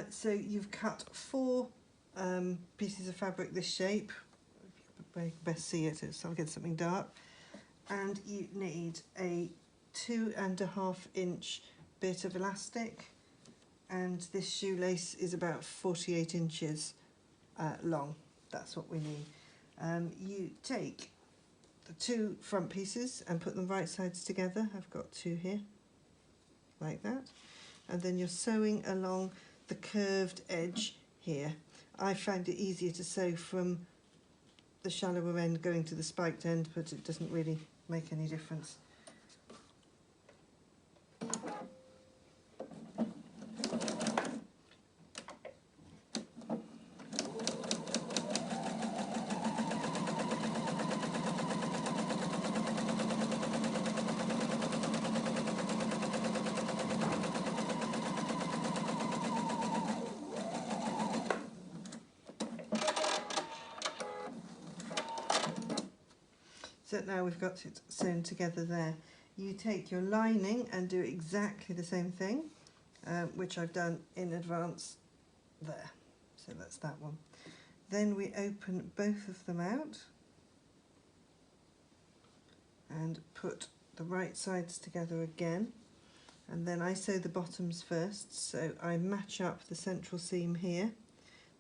So you've cut 4 pieces of fabric this shape. You can best see it, so I'll get something dark. And you need a 2.5 inch bit of elastic, and this shoelace is about 48 inches long. That's what we need. You take the 2 front pieces and put them right sides together. I've got 2 here, like that. And then you're sewing along the curved edge here. I find it easier to sew from the shallower end going to the spiked end, but it doesn't really make any difference. So now we've got it sewn together there. You take your lining and do exactly the same thing, which I've done in advance there. So that's that one. Then we open both of them out and put the right sides together again. And then I sew the bottoms first, so I match up the central seam here.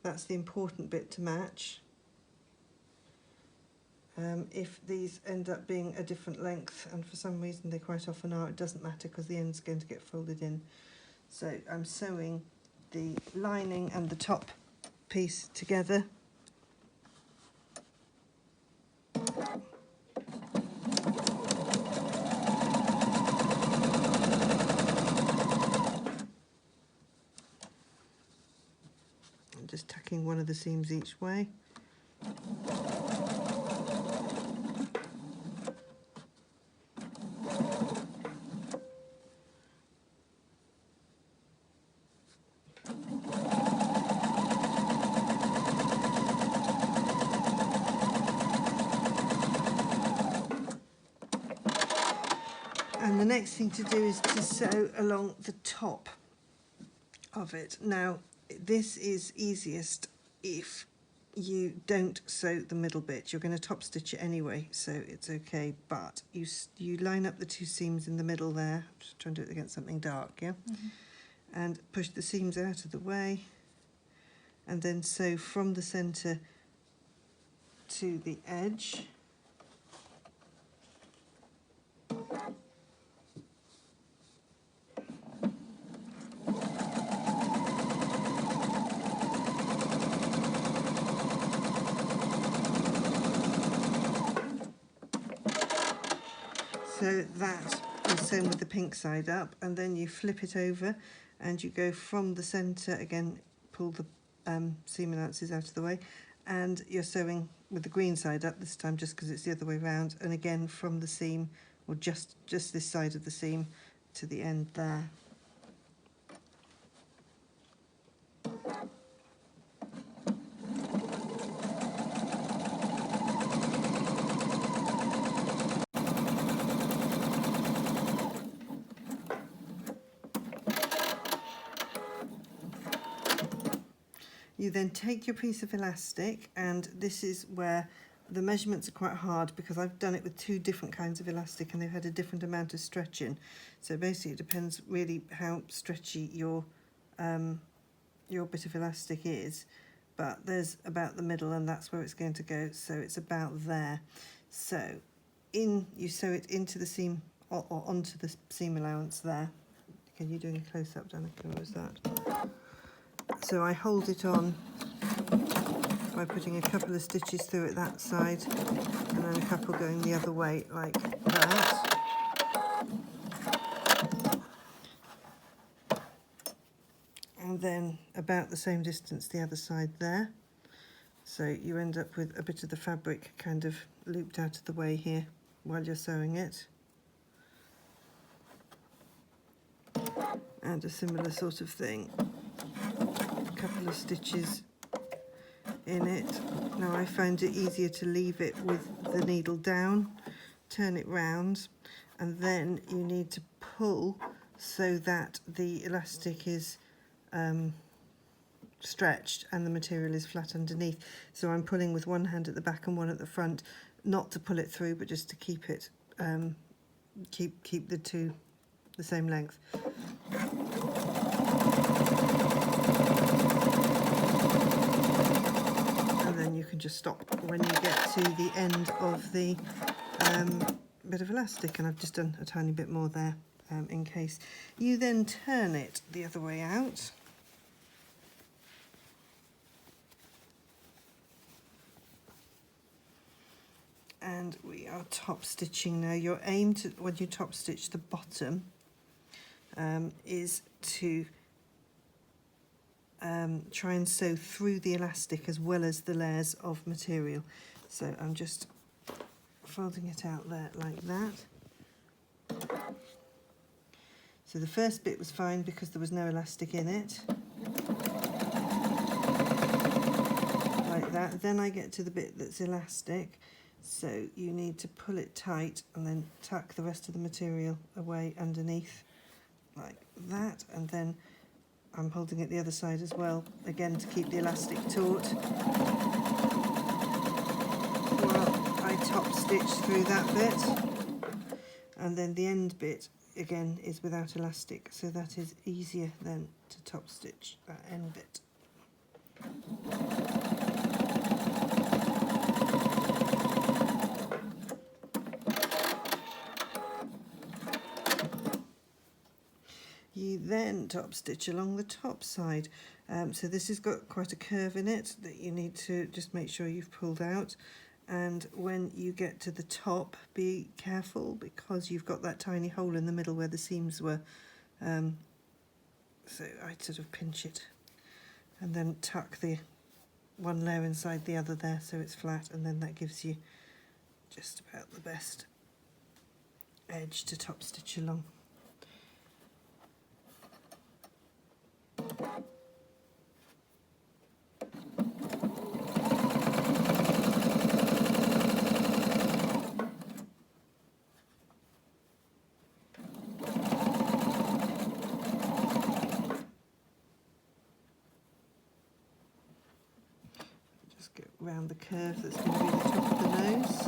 That's the important bit to match. If these end up being a different length, and for some reason they quite often are, it doesn't matter because the end's going to get folded in. So I'm sewing the lining and the top piece together. I'm just tacking one of the seams each way. And the next thing to do is to sew along the top of it. Now, this is easiest if you don't sew the middle bit. You're going to top stitch it anyway, so it's okay, but you line up the 2 seams in the middle there. I'm just trying to do it against something dark, yeah? And push the seams out of the way, and then sew from the centre to the edge. So that is sewn with the pink side up, and then you flip it over and you go from the centre, again pull the seam allowances out of the way, and you're sewing with the green side up this time just because it's the other way around, and again from the seam, or just this side of the seam to the end there. You then take your piece of elastic, and this is where the measurements are quite hard because I've done it with 2 different kinds of elastic and they've had a different amount of stretching. So basically it depends really how stretchy your bit of elastic is, but there's about the middle and that's where it's going to go, so it's about there. So you sew it into the seam, or onto the seam allowance there. Can you do a close-up, Danica, or was that? So I hold it on by putting a couple of stitches through it that side and then a couple going the other way like that. And then about the same distance the other side there. So you end up with a bit of the fabric kind of looped out of the way here while you're sewing it. And a similar sort of thing. A couple of stitches in it. Now I find it easier to leave it with the needle down, turn it round, and then you need to pull so that the elastic is stretched and the material is flat underneath. So I'm pulling with one hand at the back and one at the front, not to pull it through, but just to keep it, keep the two the same length. And then you can just stop when you get to the end of the bit of elastic, and I've just done a tiny bit more there in case. You then turn it the other way out. And we are top stitching now. Your aim to, when you top stitch the bottom, is to try and sew through the elastic as well as the layers of material. So I'm just folding it out there like that. So the first bit was fine because there was no elastic in it. Like that. Then I get to the bit that's elastic. So you need to pull it tight and then tuck the rest of the material away underneath like that, and then I'm holding it the other side as well, again to keep the elastic taut while I top stitch through that bit. And then the end bit again is without elastic, so that is easier then to top stitch that end bit. You then top stitch along the top side. So this has got quite a curve in it that you need to just make sure you've pulled out. And when you get to the top, be careful because you've got that tiny hole in the middle where the seams were. So I sort of pinch it and then tuck the one layer inside the other there so it's flat, and then that gives you just about the best edge to top stitch along. Just go round the curve that's going to be the top of the nose.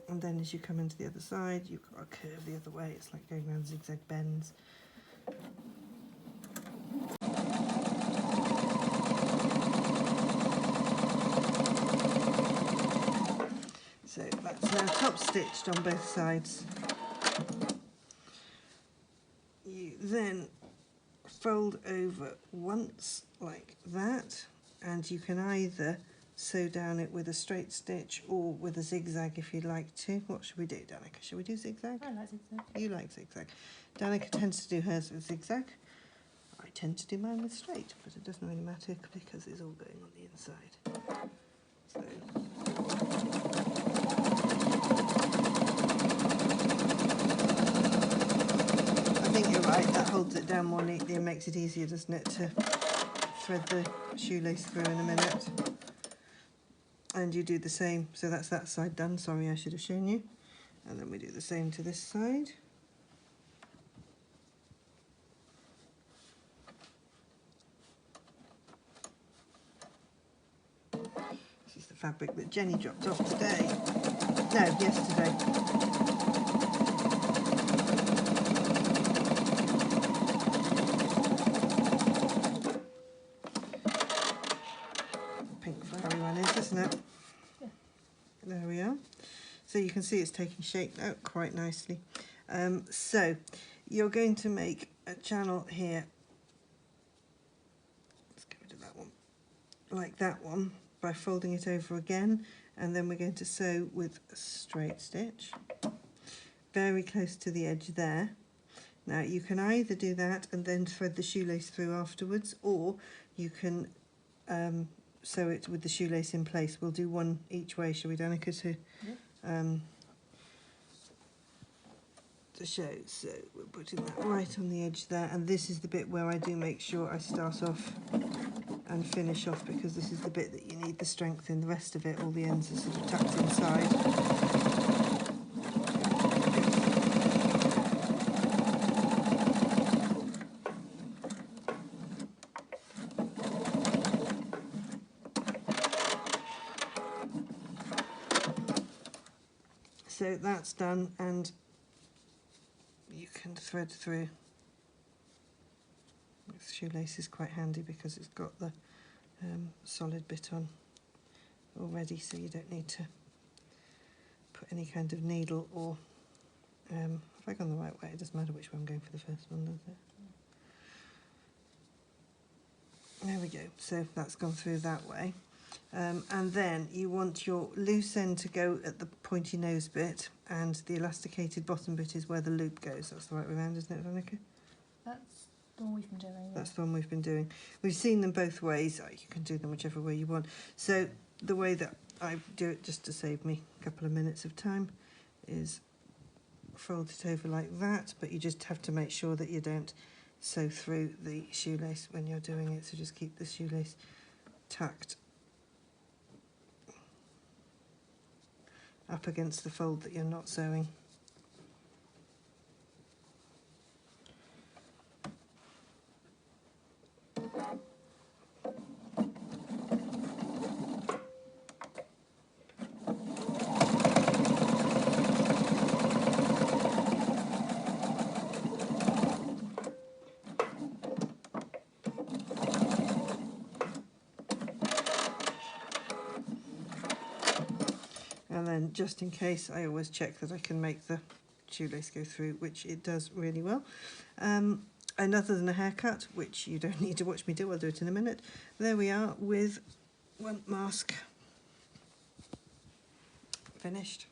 And then as you come into the other side, you've got a curve the other way. It's like going around zigzag bends. So that's now top stitched on both sides. You then fold over once like that, and you can either sew down it with a straight stitch or with a zigzag if you'd like to. What should we do, Danica? Should we do zigzag? I like zigzag. You like zigzag. Danica tends to do hers with zigzag. I tend to do mine with straight, but it doesn't really matter because it's all going on the inside. So I think you're right, that holds it down more neatly and makes it easier, doesn't it, to thread the shoelace through in a minute. And you do the same, so that's that side done. Sorry, I should have shown you. And then we do the same to this side. This is the fabric that Jenny dropped off today. No, yesterday. Pink flowery one is, isn't it? Yeah. There we are. So you can see it's taking shape now quite nicely. So you're going to make a channel here. Let's get rid of that one. Like that one, by folding it over again, and then we're going to sew with a straight stitch very close to the edge there. Now you can either do that and then thread the shoelace through afterwards, or you can sew it with the shoelace in place. We'll do one each way, shall we, Danica, to show. So we're putting that right on the edge there, and this is the bit where I do make sure I start off and finish off, because this is the bit that you need the strength in. The rest of it, all the ends are sort of tucked inside. so that's done, and you can thread through. This shoelace is quite handy because it's got the solid bit on already, so you don't need to put any kind of needle or have I gone the right way? It doesn't matter which way I'm going for the first one, does it? There we go, so that's gone through that way. And then you want your loose end to go at the pointy nose bit, and the elasticated bottom bit is where the loop goes. That's the right way around, isn't it, Veronica? That's the one we've been doing. Yeah. That's the one we've been doing. We've seen them both ways. You can do them whichever way you want. So the way that I do it, just to save me a couple of minutes of time, is fold it over like that, but you just have to make sure that you don't sew through the shoelace when you're doing it, so just keep the shoelace tucked up against the fold that you're not sewing. And then, just in case, I always check that I can make the shoelace go through, which it does really well. And other than a haircut, which you don't need to watch me do, I'll do it in a minute. There we are with one mask finished.